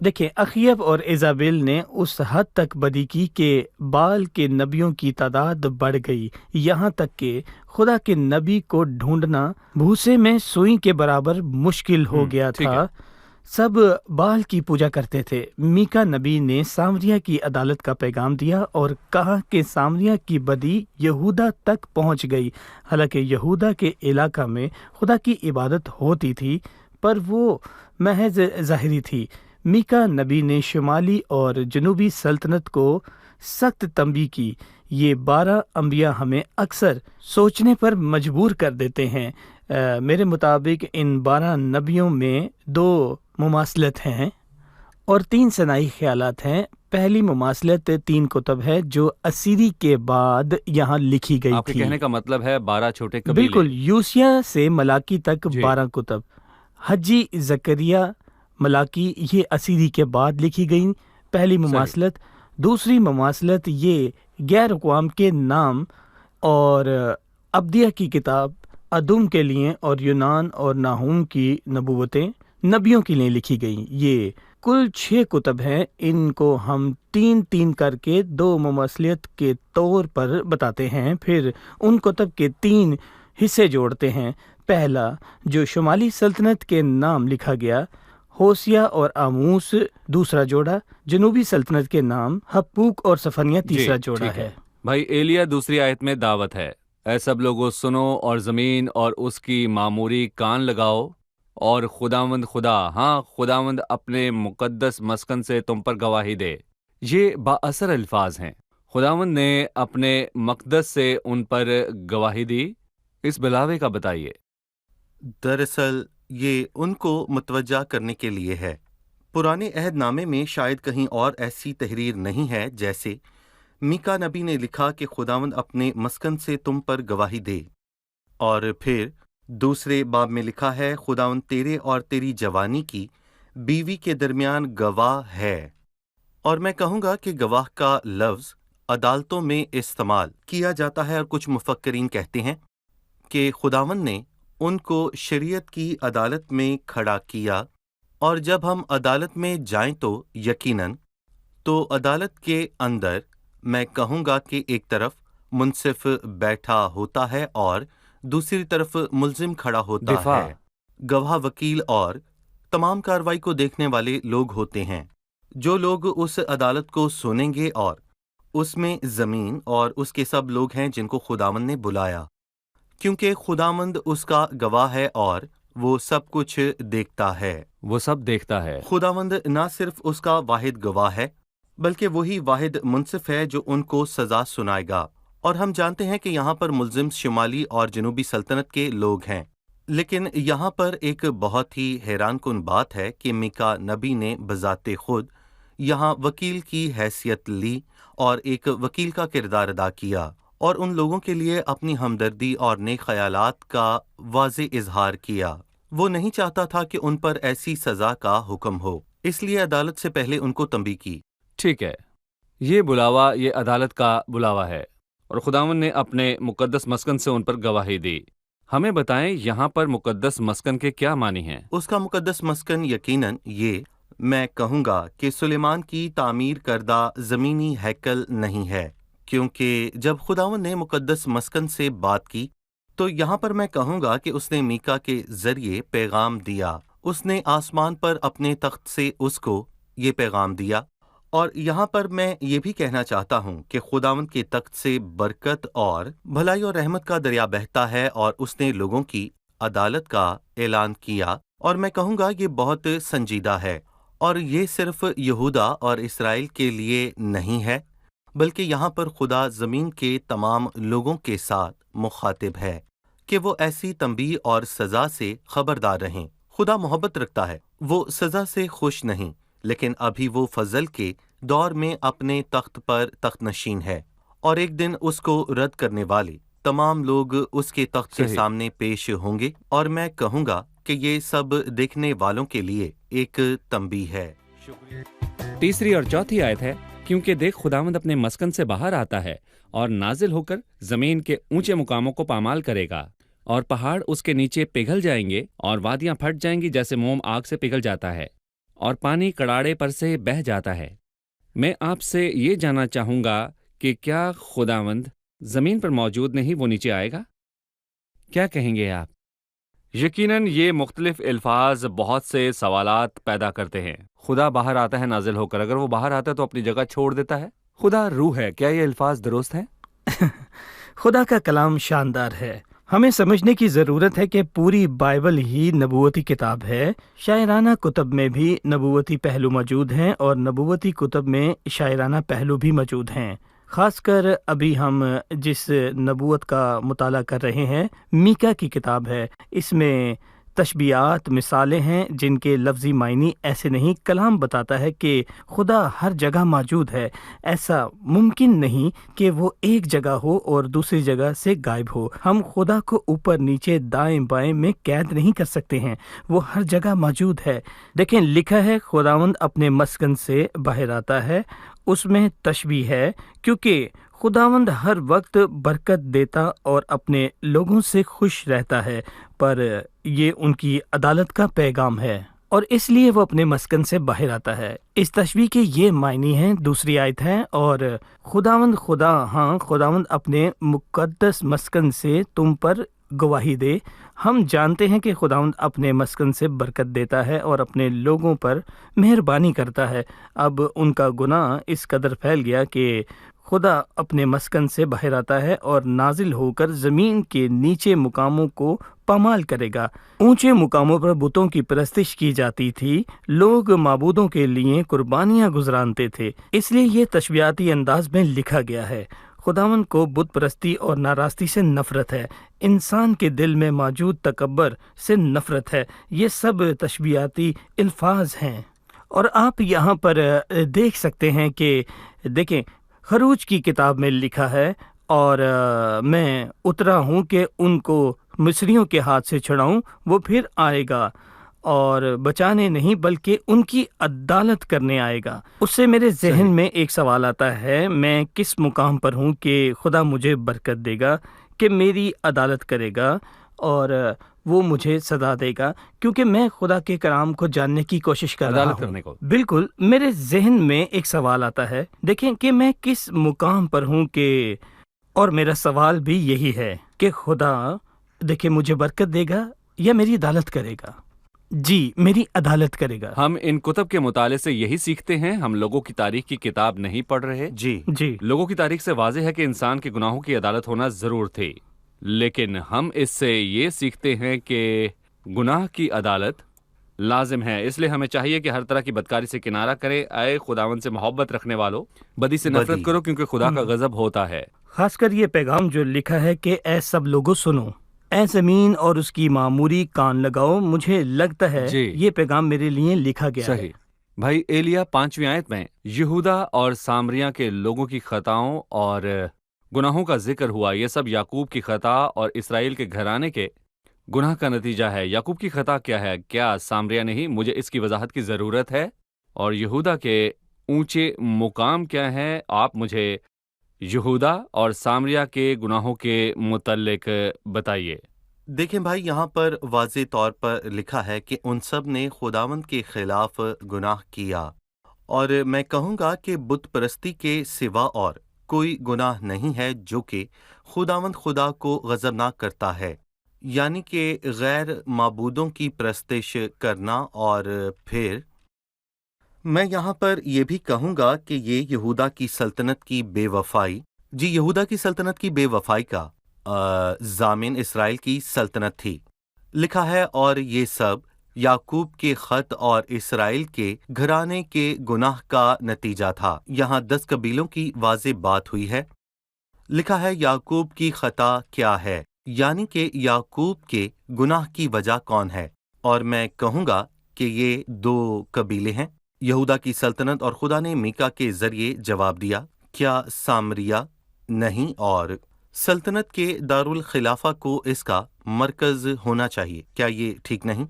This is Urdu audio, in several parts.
دیکھیں، اخیب اور ایزابیل نے اس حد تک بدی کی کہ بال کے نبیوں کی تعداد بڑھ گئی، یہاں تک کہ خدا کے نبی کو ڈھونڈنا بھوسے میں سوئی کے برابر مشکل ہو گیا ٹھیک تھا۔ سب بال کی پوجا کرتے تھے۔ میکا نبی نے سامریا کی عدالت کا پیغام دیا اور کہا کہ سامریا کی بدی یہودا تک پہنچ گئی، حالانکہ یہودا کے علاقہ میں خدا کی عبادت ہوتی تھی، پر وہ محض ظاہری تھی۔ میکا نبی نے شمالی اور جنوبی سلطنت کو سخت تنبیہ کی۔ یہ 12 انبیاء ہمیں اکثر سوچنے پر مجبور کر دیتے ہیں۔ میرے مطابق ان 12 نبیوں میں 2 مماثلت ہیں اور 3 ثنائی خیالات ہیں۔ پہلی مماثلت 3 کتب ہے جو اسیری کے بعد یہاں لکھی گئی آپ کے تھی۔ کہنے کا مطلب ہے 12 چھوٹے قبیلے۔ بالکل، یوسیا سے ملاکی تک جی۔ 12 کتب، حجی، زکریا، ملاکی، یہ اسیری کے بعد لکھی گئی پہلی مماثلت۔ دوسری مماثلت یہ غیر اقوام کے نام اور ابدیہ کی کتاب ادوم کے لیے اور یونان اور ناہوم کی نبوتیں نبیوں کے لیے لکھی گئیں۔ یہ کل 6 کتب ہیں۔ ان کو ہم 3 کر کے 2 مماثلت کے طور پر بتاتے ہیں، پھر ان کتب کے 3 حصے جوڑتے ہیں۔ پہلا جو شمالی سلطنت کے نام لکھا گیا، ہوسیا اور آموس، دوسرا جوڑا جنوبی سلطنت کے نام حبقوق اور صفنیہ، تیسرا جوڑا ٹھیک ہے۔ بھائی ایلیا دوسری آیت میں دعوت ہے، اے سب لوگوں سنو اور زمین اور اس کی معموری کان لگاؤ، اور خداوند خدا، ہاں خداوند اپنے مقدس مسکن سے تم پر گواہی دے۔ یہ بااثر الفاظ ہیں۔ خداوند نے اپنے مقدس سے ان پر گواہی دی۔ اس بلاوے کا بتائیے۔ دراصل یہ ان کو متوجہ کرنے کے لیے ہے۔ پرانے عہد نامے میں شاید کہیں اور ایسی تحریر نہیں ہے جیسے میکا نبی نے لکھا کہ خداوند اپنے مسکن سے تم پر گواہی دے، اور پھر دوسرے باب میں لکھا ہے خداوند تیرے اور تیری جوانی کی بیوی کے درمیان گواہ ہے۔ اور میں کہوں گا کہ گواہ کا لفظ عدالتوں میں استعمال کیا جاتا ہے، اور کچھ مفکرین کہتے ہیں کہ خداوند نے ان کو شریعت کی عدالت میں کھڑا کیا، اور جب ہم عدالت میں جائیں تو یقیناً تو عدالت کے اندر میں کہوں گا کہ ایک طرف منصف بیٹھا ہوتا ہے اور دوسری طرف ملزم کھڑا ہوتا دفاع۔ ہے۔ گواہ، وکیل اور تمام کارروائی کو دیکھنے والے لوگ ہوتے ہیں۔ جو لوگ اس عدالت کو سنیں گے، اور اس میں زمین اور اس کے سب لوگ ہیں جن کو خداوند نے بلایا، کیونکہ خداوند اس کا گواہ ہے اور وہ سب کچھ دیکھتا ہے۔ وہ سب دیکھتا ہے۔ خداوند نہ صرف اس کا واحد گواہ ہے، بلکہ وہی واحد منصف ہے جو ان کو سزا سنائے گا۔ اور ہم جانتے ہیں کہ یہاں پر ملزم شمالی اور جنوبی سلطنت کے لوگ ہیں، لیکن یہاں پر ایک بہت ہی حیران کن بات ہے کہ میکا نبی نے بذات خود یہاں وکیل کی حیثیت لی اور ایک وکیل کا کردار ادا کیا، اور ان لوگوں کے لیے اپنی ہمدردی اور نیک خیالات کا واضح اظہار کیا۔ وہ نہیں چاہتا تھا کہ ان پر ایسی سزا کا حکم ہو، اس لیے عدالت سے پہلے ان کو تنبیہ کی۔ ٹھیک ہے، یہ بلاوا یہ عدالت کا بلاوا ہے، اور خداوند نے اپنے مقدس مسکن سے ان پر گواہی دی۔ ہمیں بتائیں یہاں پر مقدس مسکن کے کیا معنی ہیں؟ اس کا مقدس مسکن یقیناً یہ میں کہوں گا کہ سلیمان کی تعمیر کردہ زمینی ہیکل نہیں ہے، کیونکہ جب خداوند نے مقدس مسکن سے بات کی تو یہاں پر میں کہوں گا کہ اس نے میکا کے ذریعے پیغام دیا۔ اس نے آسمان پر اپنے تخت سے اس کو یہ پیغام دیا، اور یہاں پر میں یہ بھی کہنا چاہتا ہوں کہ خداوند کے تخت سے برکت اور بھلائی اور رحمت کا دریا بہتا ہے، اور اس نے لوگوں کی عدالت کا اعلان کیا، اور میں کہوں گا یہ بہت سنجیدہ ہے، اور یہ صرف یہودا اور اسرائیل کے لیے نہیں ہے، بلکہ یہاں پر خدا زمین کے تمام لوگوں کے ساتھ مخاطب ہے کہ وہ ایسی تنبیہ اور سزا سے خبردار رہیں۔ خدا محبت رکھتا ہے، وہ سزا سے خوش نہیں، لیکن ابھی وہ فضل کے دور میں اپنے تخت پر تخت نشین ہے، اور ایک دن اس کو رد کرنے والے تمام لوگ اس کے تخت کے صحیح۔ سامنے پیش ہوں گے، اور میں کہوں گا کہ یہ سب دیکھنے والوں کے لیے ایک تنبیہ ہے۔ تیسری اور چوتھی آیت ہے، کیونکہ دیکھ خداوند اپنے مسکن سے باہر آتا ہے اور نازل ہو کر زمین کے اونچے مقاموں کو پامال کرے گا، اور پہاڑ اس کے نیچے پگھل جائیں گے، اور وادیاں پھٹ جائیں گی جیسے موم آگ سے پگھل جاتا ہے، اور پانی کڑاڑے پر سے بہہ جاتا ہے۔ میں آپ سے یہ جاننا چاہوں گا کہ کیا خداوند زمین پر موجود نہیں، وہ نیچے آئے گا؟ کیا کہیں گے آپ؟ یقیناً یہ مختلف الفاظ بہت سے سوالات پیدا کرتے ہیں۔ خدا باہر آتا ہے نازل ہو کر، اگر وہ باہر آتا ہے تو اپنی جگہ چھوڑ دیتا ہے۔ خدا روح ہے، کیا یہ الفاظ درست ہیں؟ خدا کا کلام شاندار ہے۔ ہمیں سمجھنے کی ضرورت ہے کہ پوری بائبل ہی نبوتی کتاب ہے۔ شاعرانہ کتب میں بھی نبوتی پہلو موجود ہیں اور نبوتی کتب میں شاعرانہ پہلو بھی موجود ہیں۔ خاص کر ابھی ہم جس نبوت کا مطالعہ کر رہے ہیں میکا کی کتاب ہے، اس میں تشبیہات، مثالیں ہیں جن کے لفظی معنی ایسے نہیں۔ کلام بتاتا ہے کہ خدا ہر جگہ موجود ہے، ایسا ممکن نہیں کہ وہ ایک جگہ ہو اور دوسری جگہ سے غائب ہو۔ ہم خدا کو اوپر نیچے دائیں بائیں میں قید نہیں کر سکتے ہیں، وہ ہر جگہ موجود ہے۔ دیکھیں، لکھا ہے خداوند اپنے مسکن سے باہر آتا ہے، اس میں تشبیہ ہے کیونکہ خداوند ہر وقت برکت دیتا اور اپنے لوگوں سے خوش رہتا ہے، پر یہ ان کی عدالت کا پیغام ہے اور اس لیے وہ اپنے مسکن سے باہر آتا ہے۔ اس تشبیہ کے یہ معنی ہیں، دوسری آیت ہے، اور خداوند خداوند اپنے مقدس مسکن سے تم پر گواہی دے۔ ہم جانتے ہیں کہ خداوند اپنے مسکن سے برکت دیتا ہے اور اپنے لوگوں پر مہربانی کرتا ہے۔ اب ان کا گناہ اس قدر پھیل گیا کہ خدا اپنے مسکن سے باہر آتا ہے اور نازل ہو کر زمین کے نیچے مقاموں کو پامال کرے گا۔ اونچے مقاموں پر بتوں کی پرستش کی جاتی تھی، لوگ معبودوں کے لیے قربانیاں گزرانتے تھے، اس لیے یہ تشبیہاتی انداز میں لکھا گیا ہے۔ خداوند کو بت پرستی اور ناراستی سے نفرت ہے، انسان کے دل میں موجود تکبر سے نفرت ہے۔ یہ سب تشبیہاتی الفاظ ہیں، اور آپ یہاں پر دیکھ سکتے ہیں کہ دیکھیں، خروج کی کتاب میں لکھا ہے، اور میں اترا ہوں کہ ان کو مصریوں کے ہاتھ سے چھڑاؤں، وہ پھر آئے گا اور بچانے نہیں بلکہ ان کی عدالت کرنے آئے گا۔ اس سے میرے ذہن میں ایک سوال آتا ہے، میں کس مقام پر ہوں کہ خدا مجھے برکت دے گا، کہ میری عدالت کرے گا اور وہ مجھے سزا دے گا، کیونکہ میں خدا کے کلام کو جاننے کی کوشش کر رہا عدالت ہوں۔ کرنے کو بالکل، میرے ذہن میں ایک سوال آتا ہے، دیکھیں کہ میں کس مقام پر ہوں کہ، اور میرا سوال بھی یہی ہے کہ خدا دیکھیں مجھے برکت دے گا یا میری عدالت کرے گا؟ جی، میری عدالت کرے گا۔ ہم ان کتب کے مطالعے سے یہی سیکھتے ہیں، ہم لوگوں کی تاریخ کی کتاب نہیں پڑھ رہے۔ جی لوگوں کی تاریخ سے واضح ہے کہ انسان کے گناہوں کی عدالت ہونا ضرور تھی، لیکن ہم اس سے یہ سیکھتے ہیں کہ گناہ کی عدالت لازم ہے۔ اس لیے ہمیں چاہیے کہ ہر طرح کی بدکاری سے کنارہ کرے۔ اے خداوند سے محبت رکھنے والو، بدی سے نفرت کرو، کیونکہ خدا کا غضب ہوتا ہے۔ خاص کر یہ پیغام جو لکھا ہے کہ اے سب لوگوں سنو، اے زمین اور اس کی معموری کان لگاؤ، مجھے لگتا ہے یہ پیغام میرے لیے لکھا گیا ہے۔ صحیح بھائی ایلیا 5ویں آیت میں یہودا اور سامریہ کے لوگوں کی خطاؤں اور گناہوں کا ذکر ہوا۔ یہ سب یعقوب کی خطا اور اسرائیل کے گھرانے کے گناہ کا نتیجہ ہے۔ یعقوب کی خطا کیا ہے؟ کیا سامریہ نہیں؟ مجھے اس کی وضاحت کی ضرورت ہے۔ اور یہودا کے اونچے مقام کیا ہے؟ آپ مجھے یہودا اور سامریہ کے گناہوں کے متعلق بتائیے۔ دیکھیں بھائی، یہاں پر واضح طور پر لکھا ہے کہ ان سب نے خداوند کے خلاف گناہ کیا، اور میں کہوں گا کہ بت پرستی کے سوا اور کوئی گناہ نہیں ہے جو کہ خداوند خدا کو غضبناک کرتا ہے، یعنی کہ غیر معبودوں کی پرستش کرنا۔ اور پھر میں یہاں پر یہ بھی کہوں گا کہ یہ یہودا کی سلطنت کی بے وفائی، یہودا کی سلطنت کی بے وفائی کا ضامن اسرائیل کی سلطنت تھی۔ لکھا ہے، اور یہ سب یعقوب کے خط اور اسرائیل کے گھرانے کے گناہ کا نتیجہ تھا۔ یہاں 10 قبیلوں کی واضح بات ہوئی ہے۔ لکھا ہے یعقوب کی خطا کیا ہے، یعنی کہ یعقوب کے گناہ کی وجہ کون ہے، اور میں کہوں گا کہ یہ 2 قبیلے ہیں، یہودا کی سلطنت، اور خدا نے میکا کے ذریعے جواب دیا، کیا سامریہ نہیں؟ اور سلطنت کے دارالخلافہ کو اس کا مرکز ہونا چاہیے، کیا یہ ٹھیک نہیں؟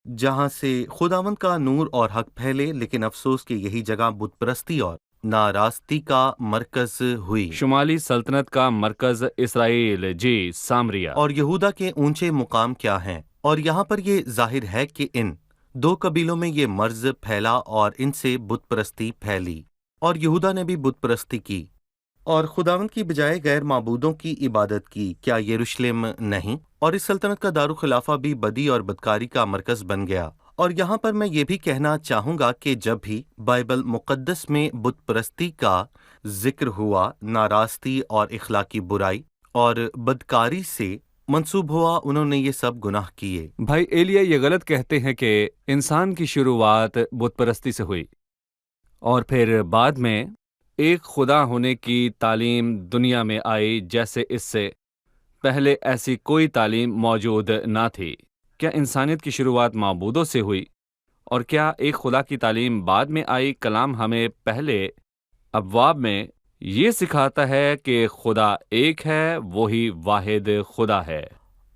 جہاں سے خداوند کا نور اور حق پھیلے، لیکن افسوس کہ یہی جگہ بت پرستی اور ناراستی کا مرکز ہوئی۔ شمالی سلطنت کا مرکز اسرائیل، سامریہ۔ اور یہودا کے اونچے مقام کیا ہیں؟ اور یہاں پر یہ ظاہر ہے کہ ان دو قبیلوں میں یہ مرض پھیلا اور ان سے بت پرستی پھیلی، اور یہودا نے بھی بت پرستی کی اور خداوند کی بجائے غیر معبودوں کی عبادت کی۔ کیا یروشلم نہیں؟ اور اس سلطنت کا دارالخلافہ بھی بدی اور بدکاری کا مرکز بن گیا۔ اور یہاں پر میں یہ بھی کہنا چاہوں گا کہ جب بھی بائبل مقدس میں بت پرستی کا ذکر ہوا، ناراستی اور اخلاقی برائی اور بدکاری سے منسوب ہوا، انہوں نے یہ سب گناہ کیے۔ بھائی ایلیا یہ غلط کہتے ہیں کہ انسان کی شروعات بت پرستی سے ہوئی اور پھر بعد میں ایک خدا ہونے کی تعلیم دنیا میں آئی، جیسے اس سے پہلے ایسی کوئی تعلیم موجود نہ تھی۔ کیا انسانیت کی شروعات معبودوں سے ہوئی؟ اور کیا ایک خدا کی تعلیم بعد میں آئی؟ کلام ہمیں پہلے ابواب میں یہ سکھاتا ہے کہ خدا ایک ہے، وہی واحد خدا ہے۔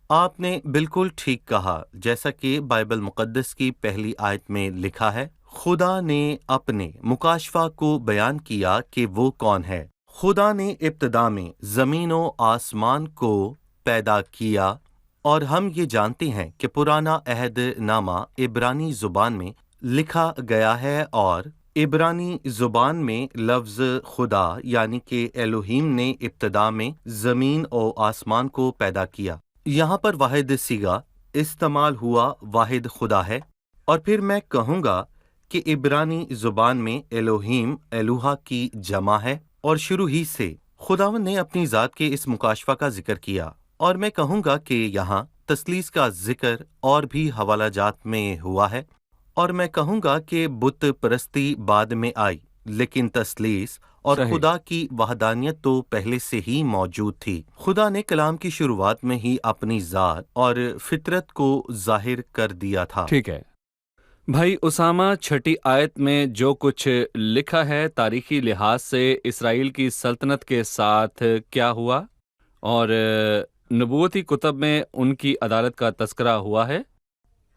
آپ نے بالکل ٹھیک کہا، جیسا کہ بائبل مقدس کی پہلی آیت میں لکھا ہے، خدا نے اپنے مکاشفہ کو بیان کیا کہ وہ کون ہے۔ خدا نے ابتدا میں زمین و آسمان کو پیدا کیا، اور ہم یہ جانتے ہیں کہ پرانا عہد نامہ عبرانی زبان میں لکھا گیا ہے، اور عبرانی زبان میں لفظ خدا یعنی کہ الوہیم نے ابتدا میں زمین و آسمان کو پیدا کیا۔ یہاں پر واحد صیغہ استعمال ہوا، واحد خدا ہے، اور پھر میں کہوں گا کہ عبرانی زبان میں الوہیم الوہا کی جمع ہے، اور شروع ہی سے خداوند نے اپنی ذات کے اس مکاشفہ کا ذکر کیا۔ اور میں کہوں گا کہ یہاں تثلیث کا ذکر اور بھی حوالہ جات میں ہوا ہے، اور میں کہوں گا کہ بت پرستی بعد میں آئی، لیکن تثلیث اور صحیح۔ خدا کی وحدانیت تو پہلے سے ہی موجود تھی۔ خدا نے کلام کی شروعات میں ہی اپنی ذات اور فطرت کو ظاہر کر دیا تھا۔ ٹھیک ہے بھائی اسامہ، چھٹی آیت میں جو کچھ لکھا ہے تاریخی لحاظ سے اسرائیل کی سلطنت کے ساتھ کیا ہوا، اور نبوتی کتب میں ان کی عدالت کا تذکرہ ہوا ہے،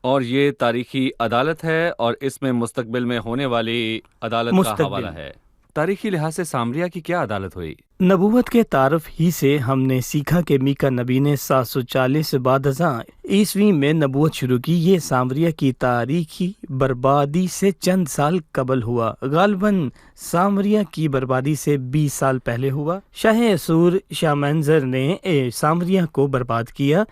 اور یہ تاریخی عدالت ہے اور اس میں مستقبل میں ہونے والی عدالت کا حوالہ ہے۔ تاریخی لحاظ سے سامریہ کی کیا عدالت ہوئی؟ نبوت کے تعارف ہی سے ہم نے سیکھا کہ میکا نبی نے 740 بعد ازاں عیسوی میں نبوت شروع کی۔ یہ سامریہ کی تاریخی بربادی سے چند سال قبل ہوا، غالباً سامریہ کی بربادی سے 20 سال پہلے ہوا۔ شاہ اسور شامنزر نے سامریہ کو برباد کیا۔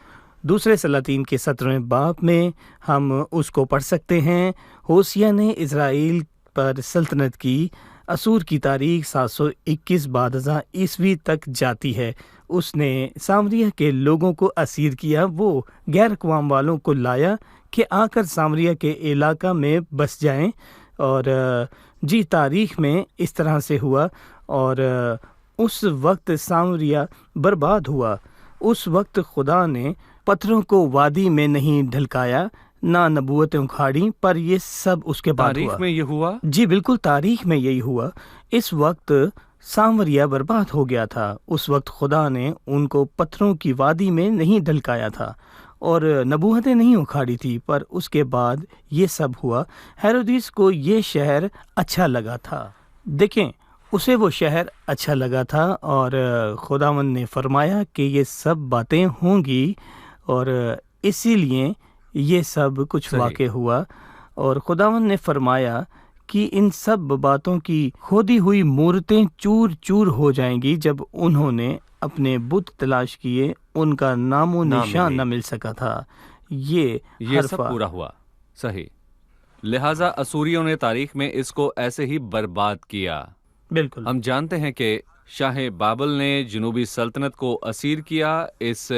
دوسرے سلاطین کے 17ویں باب میں ہم اس کو پڑھ سکتے ہیں۔ ہوسیہ نے اسرائیل پر سلطنت کی۔ اسور کی تاریخ 721 بعد ازاں عیسوی تک جاتی ہے۔ اس نے سامریہ کے لوگوں کو اسیر کیا، وہ غیر اقوام والوں کو لایا کہ آ کر سامریہ کے علاقہ میں بس جائیں، اور تاریخ میں اس طرح سے ہوا، اور اس وقت سامریہ برباد ہوا۔ اس وقت خدا نے پتھروں کو وادی میں نہیں ڈھلکایا، نہ نبوتیں اکھاڑی، پر یہ سب اس کے بعد تاریخ ہوا۔ میں یہ ہوا؟ جی بالکل، تاریخ میں یہی ہوا۔ اس وقت سامریہ برباد ہو گیا تھا۔ اس وقت خدا نے ان کو پتھروں کی وادی میں نہیں ڈھلکایا تھا اور نبوتیں نہیں اکھاڑی تھی، پر اس کے بعد یہ سب ہوا۔ ہیرودیس کو یہ شہر اچھا لگا تھا۔ دیکھیں، اسے وہ شہر اچھا لگا تھا، اور خداوند نے فرمایا کہ یہ سب باتیں ہوں گی، اور اسی لیے یہ سب کچھ صحیح۔ واقع ہوا۔ اور خداوند نے فرمایا کہ ان سب باتوں کی کھودی ہوئی مورتیں چور چور ہو جائیں گی۔ جب انہوں نے اپنے بت تلاش کیے، ان کا نام و نشان نہ مل سکا تھا۔ یہ سب پورا ہوا۔ صحیح۔ لہٰذا اسوریوں نے تاریخ میں اس کو ایسے ہی برباد کیا۔ بالکل، ہم جانتے ہیں کہ شاہ بابل نے جنوبی سلطنت کو اسیر کیا۔ اس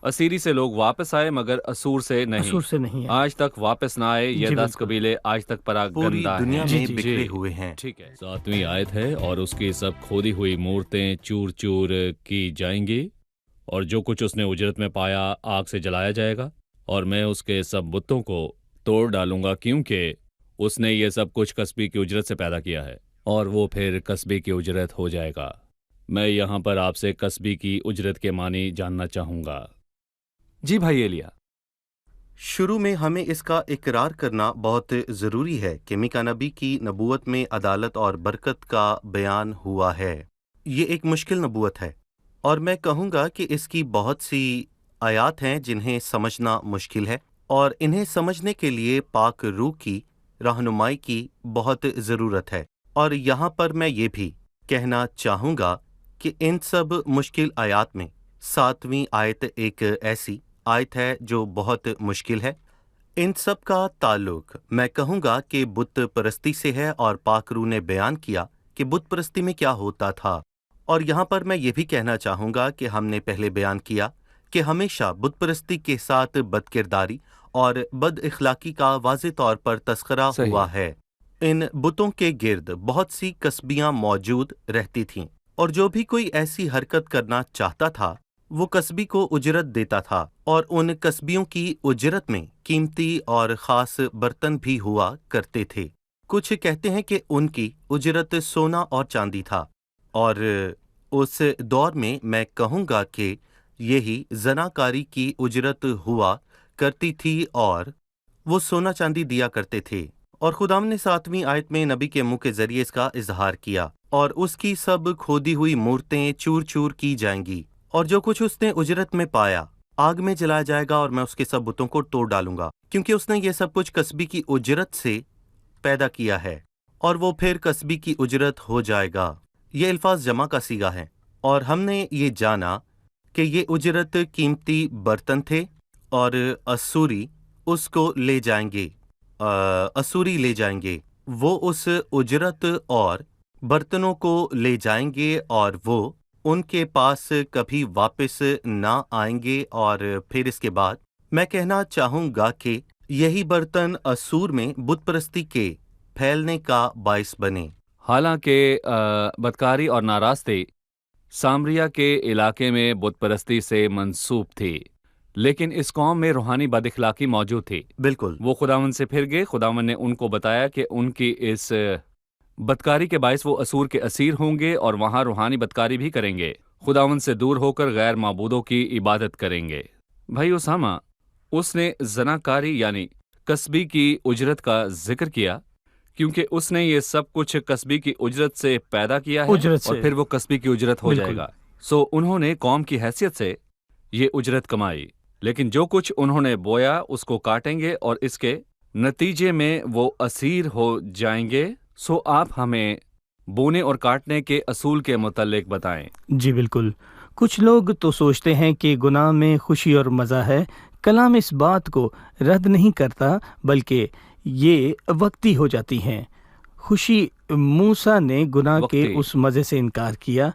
اسیری سے لوگ واپس آئے، مگر اسور سے نہیں، آج تک واپس نہ آئے۔ یہ 10 قبیلے آج تک پوری پراگندہ دنیا ہیں۔ میں بکھرے ہوئے ہیں۔ ٹھیک ہے، 7ویں آیت ہے، اور اس کی سب کھودی ہوئی مورتیں چور چور کی جائیں گی، اور جو کچھ اس نے اجرت میں پایا آگ سے جلایا جائے گا، اور میں اس کے سب بتوں کو توڑ ڈالوں گا، کیونکہ اس نے یہ سب کچھ کسبی کی اجرت سے پیدا کیا ہے، اور وہ پھر کسبی کی اجرت ہو جائے گا۔ میں یہاں پر آپ سے کسبی کی اجرت کے معنی جاننا چاہوں گا۔ جی بھائی ایلیا۔ شروع میں ہمیں اس کا اقرار کرنا بہت ضروری ہے کہ میکا نبی کی نبوت میں عدالت اور برکت کا بیان ہوا ہے۔ یہ ایک مشکل نبوت ہے، اور میں کہوں گا کہ اس کی بہت سی آیات ہیں جنہیں سمجھنا مشکل ہے۔ اور انہیں سمجھنے کے لیے پاک روح کی رہنمائی کی بہت ضرورت ہے۔ اور یہاں پر میں یہ بھی کہنا چاہوں گا کہ ان سب مشکل آیات میں 7ویں آیت ایک ایسی آیت ہے جو بہت مشکل ہے۔ ان سب کا تعلق میں کہوں گا کہ بت پرستی سے ہے، اور پاک روح نے بیان کیا کہ بت پرستی میں کیا ہوتا تھا۔ اور یہاں پر میں یہ بھی کہنا چاہوں گا کہ ہم نے پہلے بیان کیا کہ ہمیشہ بت پرستی کے ساتھ بد کرداری اور بد اخلاقی کا واضح طور پر تذکرہ صحیح۔ ہوا ہے۔ ان بتوں کے گرد بہت سی کسبیاں موجود رہتی تھیں، اور جو بھی کوئی ایسی حرکت کرنا چاہتا تھا وہ کسبی کو اجرت دیتا تھا، اور ان کسبیوں کی اجرت میں قیمتی اور خاص برتن بھی ہوا کرتے تھے۔ کچھ کہتے ہیں کہ ان کی اجرت سونا اور چاندی تھا، اور اس دور میں کہوں گا کہ یہی زناکاری کی اجرت ہوا کرتی تھی، اور وہ سونا چاندی دیا کرتے تھے۔ اور خداوند نے 7ویں آیت میں نبی کے منہ کے ذریعے اس کا اظہار کیا، اور اس کی سب کھودی ہوئی مورتیں چور چور کی جائیں گی، اور جو کچھ اس نے اجرت میں پایا آگ میں جلایا جائے گا، اور میں اس کے سب بتوں کو توڑ ڈالوں گا، کیونکہ اس نے یہ سب کچھ کسبی کی اجرت سے پیدا کیا ہے، اور وہ پھر کسبی کی اجرت ہو جائے گا۔ یہ الفاظ جمع کا صیغہ ہے، اور ہم نے یہ جانا کہ یہ اجرت قیمتی برتن تھے، اور اسوری اس کو لے جائیں گے، اسوری لے جائیں گے، وہ اس اجرت اور برتنوں کو لے جائیں گے، اور وہ ان کے پاس کبھی واپس نہ آئیں گے۔ اور پھر اس کے بعد میں کہنا چاہوں گا کہ یہی برتن اسور میں بت پرستی کے پھیلنے کا باعث بنے۔ حالانکہ بدکاری اور ناراستے سامریا کے علاقے میں بت پرستی سے منسوب تھی، لیکن اس قوم میں روحانی بد اخلاقی موجود تھی۔ بالکل، وہ خداوند سے پھر گئے، خداوند نے ان کو بتایا کہ ان کی اس بدکاری کے باعث وہ اسور کے اسیر ہوں گے، اور وہاں روحانی بدکاری بھی کریں گے، خداوند سے دور ہو کر غیر معبودوں کی عبادت کریں گے۔ بھائی اسامہ، اس نے زناکاری یعنی کسبی کی اجرت کا ذکر کیا، کیونکہ اس نے یہ سب کچھ کسبی کی اجرت سے پیدا کیا ہے، اجرت سے۔ اور پھر وہ کسبی کی اجرت ہو جائے بالکل۔ گا۔ سو انہوں نے قوم کی حیثیت سے یہ اجرت کمائی، لیکن جو کچھ انہوں نے بویا اس کو کاٹیں گے، اور اس کے نتیجے میں وہ اسیر ہو جائیں گے۔ سو آپ ہمیں بونے اور کاٹنے کے اصول کے متعلق بتائیں۔ جی بالکل۔ کچھ لوگ تو سوچتے ہیں کہ گناہ میں خوشی اور مزہ ہے۔ کلام اس بات کو رد نہیں کرتا، بلکہ یہ وقتی ہو جاتی ہیں۔ خوشی، موسیٰ نے گناہ کے وقتی۔ اس مزے سے انکار کیا۔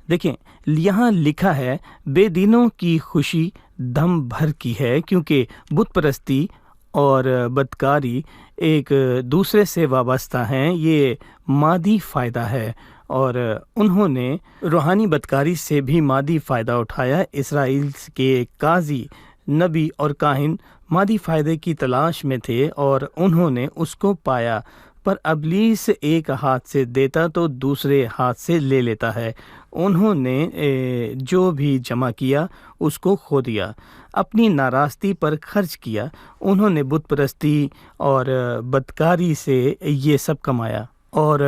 دیکھیں یہاں لکھا ہے بے دینوں کی خوشی دم بھر کی ہے، کیونکہ بت پرستی اور بدکاری ایک دوسرے سے وابستہ ہیں۔ یہ مادی فائدہ ہے، اور انہوں نے روحانی بدکاری سے بھی مادی فائدہ اٹھایا۔ اسرائیل کے قاضی، نبی اور کاہن مادی فائدے کی تلاش میں تھے، اور انہوں نے اس کو پایا، پر ابلیس ایک ہاتھ سے دیتا تو دوسرے ہاتھ سے لے لیتا ہے۔ انہوں نے جو بھی جمع کیا اس کو کھو دیا، اپنی ناراستی پر خرچ کیا۔ انہوں نے بت پرستی اور بدکاری سے یہ سب کمایا، اور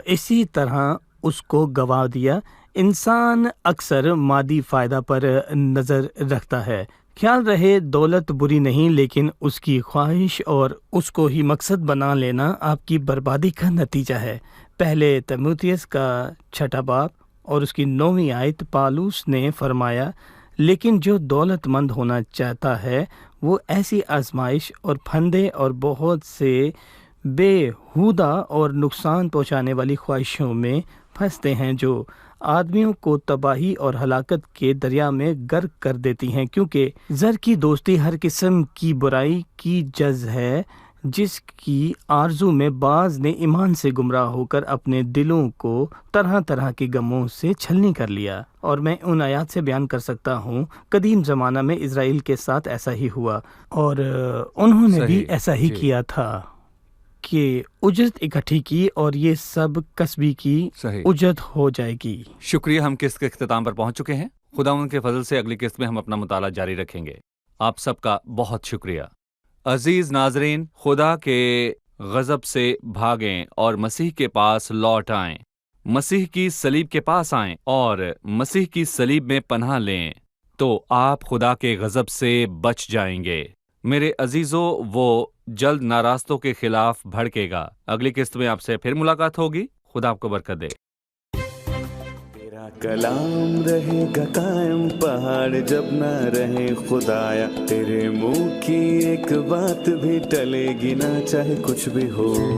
اسی طرح اس کو گوا دیا۔ انسان اکثر مادی فائدہ پر نظر رکھتا ہے۔ خیال رہے دولت بری نہیں، لیکن اس کی خواہش اور اس کو ہی مقصد بنا لینا آپ کی بربادی کا نتیجہ ہے۔ پہلے تیموتھیوس کا 6 باب اور اس کی 9ویں آیت، پالوس نے فرمایا، لیکن جو دولت مند ہونا چاہتا ہے وہ ایسی آزمائش اور پھندے اور بہت سے بےہودہ اور نقصان پہنچانے والی خواہشوں میں پھنستے ہیں، جو آدمیوں کو تباہی اور ہلاکت کے دریا میں غرق کر دیتی ہیں، کیونکہ زر کی دوستی ہر قسم کی برائی کی جز ہے، جس کی آرزو میں بعض نے ایمان سے گمراہ ہو کر اپنے دلوں کو طرح طرح کے غموں سے چھلنی کر لیا۔ اور میں ان آیات سے بیان کر سکتا ہوں، قدیم زمانہ میں اسرائیل کے ساتھ ایسا ہی ہوا، اور انہوں نے بھی صحیح، ایسا ہی جی۔ کیا تھا کہ اجرت اکٹھی کی، اور یہ سب کسبی کی صحیح۔ اجرت ہو جائے گی۔ شکریہ، ہم قسط کے اختتام پر پہنچ چکے ہیں۔ خداوند کے فضل سے اگلی قسط میں ہم اپنا مطالعہ جاری رکھیں گے۔ آپ سب کا بہت شکریہ۔ عزیز ناظرین، خدا کے غضب سے بھاگیں اور مسیح کے پاس لوٹ آئیں، مسیح کی صلیب کے پاس آئیں اور مسیح کی صلیب میں پناہ لیں، تو آپ خدا کے غضب سے بچ جائیں گے۔ میرے عزیزو وہ جلد ناراستوں کے خلاف بھڑکے گا۔ اگلی قسط میں آپ سے پھر ملاقات ہوگی۔ خدا آپ کو برکت دے۔ تیرا کلام رہے گا قائم پہاڑ جب نہ رہے خدایا، تیرے منہ کی ایک بات بھی ٹلے گی نہ چاہے کچھ بھی ہو۔